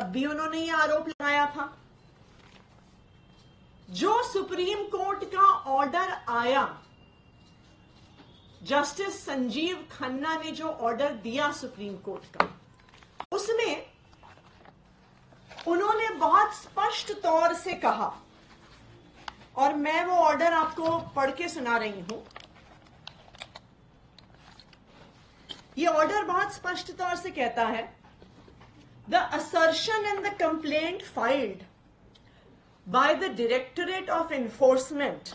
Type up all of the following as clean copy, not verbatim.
तब भी उन्होंने ये आरोप लगाया था। जो सुप्रीम कोर्ट का ऑर्डर आया, जस्टिस संजीव खन्ना ने जो ऑर्डर दिया सुप्रीम कोर्ट का, उसमें उन्होंने बहुत स्पष्ट तौर से कहा, और मैं वो ऑर्डर आपको पढ़ के सुना रही हूं। ये ऑर्डर बहुत स्पष्ट तौर से कहता है, the assertion in the complaint filed by the directorate of enforcement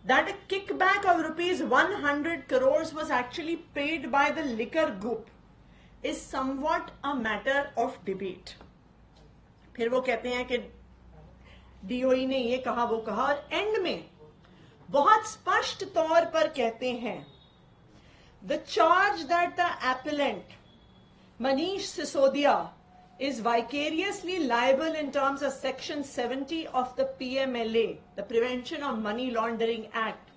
that a kickback of rupees 100 crores was actually paid by the liquor group is somewhat a matter of debate. फिर वो कहते हैं कि डीओई ने ये कहा वो कहा, और एंड में बहुत स्पष्ट तौर पर कहते हैं, the charge that the appellant Manish Sisodia is vicariously liable in terms of section 70 of the PMLA, the Prevention of Money Laundering Act,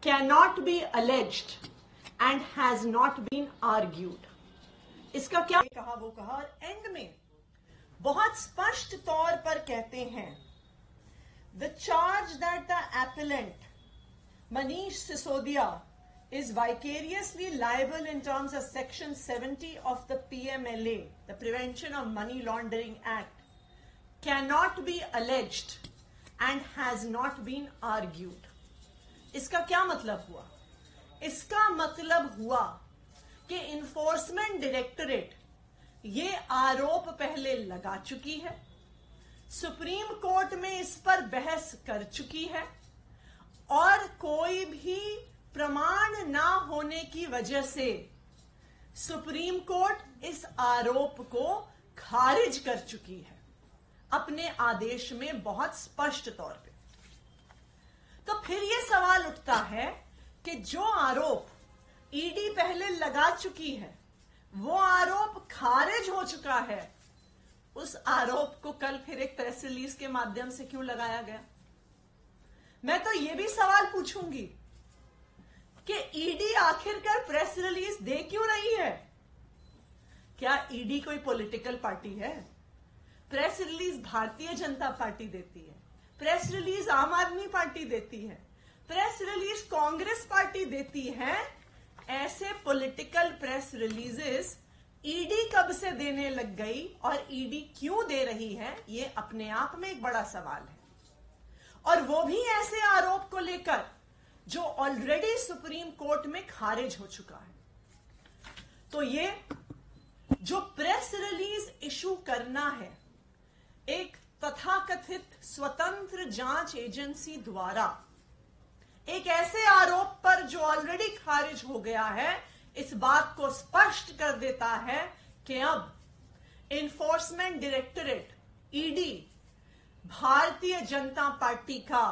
cannot be alleged and has not been argued. इसका क्या कहा वो कहा, और and में बहुत स्पष्ट तौर पर कहते हैं, the charge that the appellant Manish Sisodia is vicariously liable in terms of section 70 of the PMLA, the Prevention of Money Laundering Act, cannot be alleged and has not been argued. इसका क्या मतलब हुआ? इसका मतलब हुआ कि enforcement directorate ये आरोप पहले लगा चुकी है, सुप्रीम कोर्ट में इस पर बहस कर चुकी है, और कोई भी प्रमाण ना होने की वजह से सुप्रीम कोर्ट इस आरोप को खारिज कर चुकी है अपने आदेश में बहुत स्पष्ट तौर पे। तो फिर यह सवाल उठता है कि जो आरोप ईडी पहले लगा चुकी है, वो आरोप खारिज हो चुका है, उस आरोप को कल फिर एक प्रेस रिलीज के माध्यम से क्यों लगाया गया? मैं तो यह भी सवाल पूछूंगी कि ईडी आखिरकार प्रेस रिलीज दे क्यों रही है? क्या ईडी कोई पॉलिटिकल पार्टी है? Press release Bharatiya Janata party देती है, प्रेस रिलीज आम आदमी पार्टी देती है, प्रेस रिलीज कांग्रेस पार्टी देती है। ऐसे पॉलिटिकल प्रेस रिलीजेस ईडी कब से देने लग गई और ईडी क्यों दे रही है, ये अपने आप में एक बड़ा सवाल है। और वो भी ऐसे आरोप को लेकर जो ऑलरेडी सुप्रीम कोर्ट में खारिज हो चुका है। तो ये जो प्रेस रिलीज इशू करना है एक तथाकथित स्वतंत्र जांच एजेंसी द्वारा एक ऐसे आरोप पर जो ऑलरेडी खारिज हो गया है, इस बात को स्पष्ट कर देता है कि अब enforcement directorate ED Bharatiya Janata party का,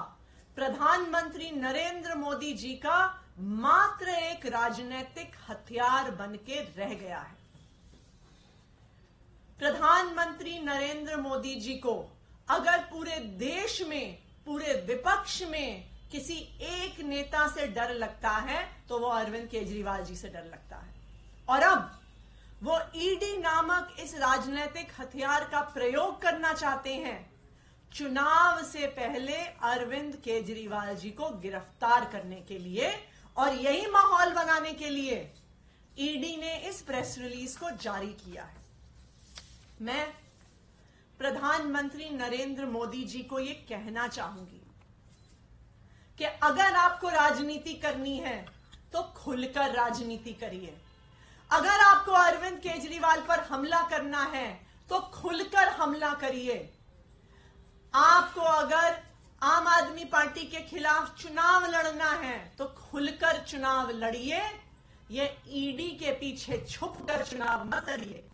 प्रधानमंत्री नरेंद्र मोदी जी का मात्र एक राजनीतिक हथियार बनके रह गया है। प्रधानमंत्री नरेंद्र मोदी जी को अगर पूरे देश में, पूरे विपक्ष में किसी एक नेता से डर लगता है तो वो अरविंद केजरीवाल जी से डर लगता है। और अब वो ईडी नामक इस राजनीतिक हथियार का प्रयोग करना चाहते हैं चुनाव से पहले अरविंद केजरीवाल जी को गिरफ्तार करने के लिए, और यही माहौल बनाने के लिए ईडी ने इस प्रेस रिलीज को जारी किया है। मैं प्रधानमंत्री नरेंद्र मोदी जी को यह कहना चाहूंगी कि अगर आपको राजनीति करनी है तो खुलकर राजनीति करिए। अगर आपको अरविंद केजरीवाल पर हमला करना है तो खुलकर हमला करिए। आपको अगर आम आदमी पार्टी के खिलाफ चुनाव लड़ना है तो खुलकर चुनाव लड़िए। ये ईडी के पीछे छुपकर चुनाव मत लड़िए,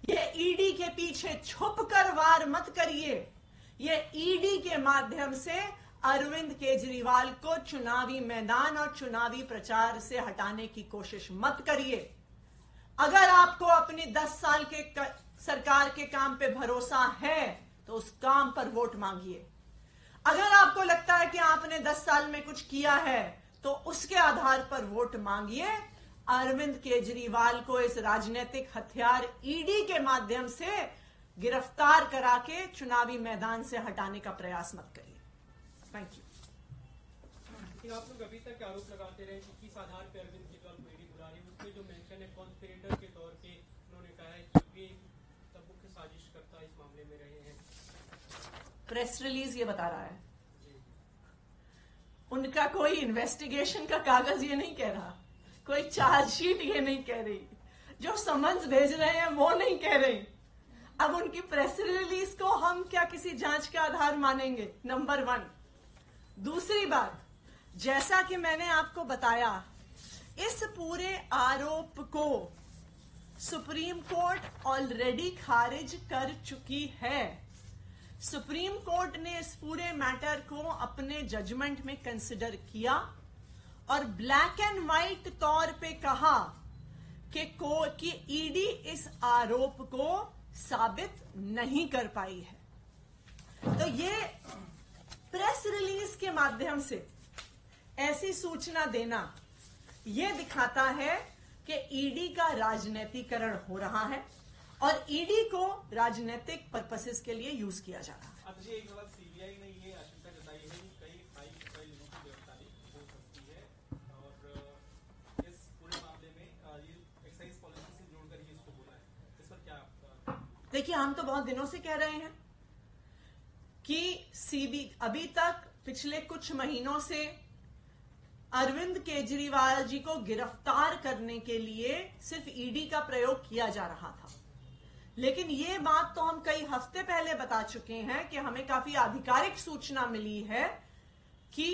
ये ईडी के पीछे छुपकर वार मत करिए। ये ईडी के माध्यम से अरविंद केजरीवाल को चुनावी मैदान और चुनावी प्रचार से हटाने की कोशिश मत करिए। अगर आपको अपनी 10 साल के सरकार के काम पे भरोसा है तो उस काम पर वोट मांगिए। अगर आपको लगता है कि आपने 10 साल में कुछ किया है तो उसके आधार पर वोट मांगिए। अरविंद केजरीवाल को इस राजनीतिक हथियार ईडी के माध्यम से गिरफ्तार करा के चुनावी मैदान से हटाने का प्रयास मत करिए। Thank you. आप लोग अभी तक आरोप लगाते रहे कि किस आधार पर अरविंद केजरीवाल को ईडी बुला रही है, उसमें जो मेंशन है कॉन्स्पिरेटर के तौर पे उन्होंने कहा है कि वे तब मुख्य साजिशकर्ता इस मामले में रहे हैं। प्रेस रिलीज ये बता रहा है, उनका कोई इन्वेस्टिगेशन का कागज ये नहीं कह रहा, कोई चार्जशीट ये नहीं कह रही, जो समन्स भेज रहे हैं वो नहीं कह रहे। अब उनकी प्रेस रिलीज को हम क्या किसी जांच का आधार मानेंगे? नंबर 1। दूसरी बात, जैसा कि मैंने आपको बताया, इस पूरे आरोप को सुप्रीम कोर्ट ऑलरेडी खारिज कर चुकी है। सुप्रीम कोर्ट ने इस पूरे मैटर को अपने जजमेंट में कंसिडर किया और ब्लैक एंड व्हाइट तौर पे कहा कि ईडी इस आरोप को साबित नहीं कर पाई है। तो ये प्रेस रिलीज के माध्यम से ऐसी सूचना देना ये दिखाता है कि ईडी का राजनीतिकरण हो रहा है और ईडी को राजनीतिक पर्पसेस के लिए यूज किया जा रहा है। अब जी एक बार सीबीआई ने ये आशंका जताई है कि कई लोगों की गिरफ्तारी हो सकती है और इस पूरे मामले में ये एक्साइज पॉलिसी से जोड़कर ही इसको बोला है। इस पर क्या? देखिए, हम तो बहुत दिनों से कह रहे हैं कि अभी तक पिछले कुछ महीनों से अरविंद केजरीवाल जी को गिरफ्तार करने के लिए सिर्फ ईडी का प्रयोग किया जा रहा था, लेकिन ये बात तो हम कई हफ्ते पहले बता चुके हैं कि हमें काफी आधिकारिक सूचना मिली है कि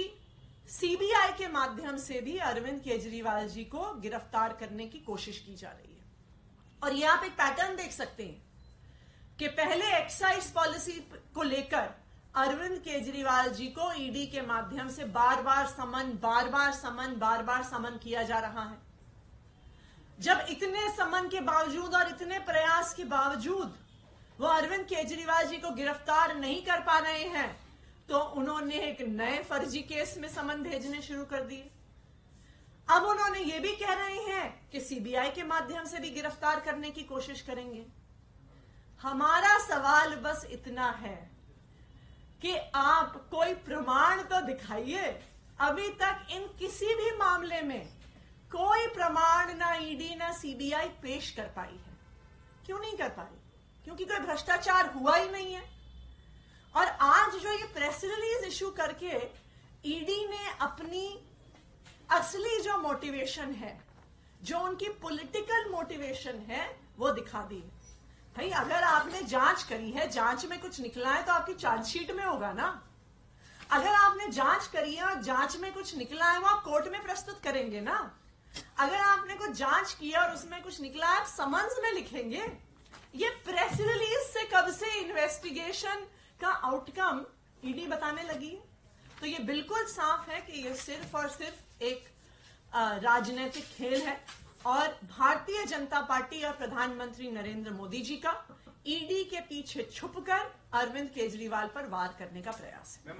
सीबीआई के माध्यम से भी अरविंद केजरीवाल जी को गिरफ्तार करने की कोशिश की जा रही है। और ये आप एक पैटर्न देख सकते हैं कि पहले एक्साइज पॉलिसी को लेकर अरविंद केजरीवाल जी को ईडी के माध्यम से बार बार समन किया जा रहा है। जब इतने समन के बावजूद और इतने प्रयास के बावजूद वो अरविंद केजरीवाल जी को गिरफ्तार नहीं कर पा रहे हैं, तो उन्होंने एक नए फर्जी केस में समन भेजने शुरू कर दिए। अब उन्होंने ये भी कह रहे हैं कि सीबीआई के माध्यम से भी गिरफ्तार करने की कोशिश करेंगे। हमारा सवाल बस इतना है कि आप कोई प्रमाण तो दिखाइए। अभी तक इन किसी भी मामले में कोई प्रमाण ना ईडी ना सीबीआई पेश कर पाई है। क्यों नहीं कर पाई? क्योंकि कोई भ्रष्टाचार हुआ ही नहीं है। और आज जो ये प्रेस रिलीज इशू करके ईडी ने अपनी असली जो मोटिवेशन है, जो उनकी पॉलिटिकल मोटिवेशन है, वो दिखा दी। भाई, अगर आपने जांच करी है, जांच में कुछ निकला है तो आपकी चार्जशीट में होगा ना। अगर आपने जांच करी है और जांच में कुछ निकला है, वो आप कोर्ट में प्रस्तुत करेंगे ना। अगर आपने कुछ जांच किया और उसमें कुछ निकला है, आप समन्स में लिखेंगे। ये प्रेस रिलीज से कब से इन्वेस्टिगेशन का आउटकम ईडी बताने लगी है? तो ये बिल्कुल साफ है कि ये सिर्फ और सिर्फ एक राजनीतिक खेल है और भारतीय जनता पार्टी और प्रधानमंत्री नरेंद्र मोदी जी का ईडी के पीछे छुपकर अरविंद केजरीवाल पर वार करने का प्रयास है।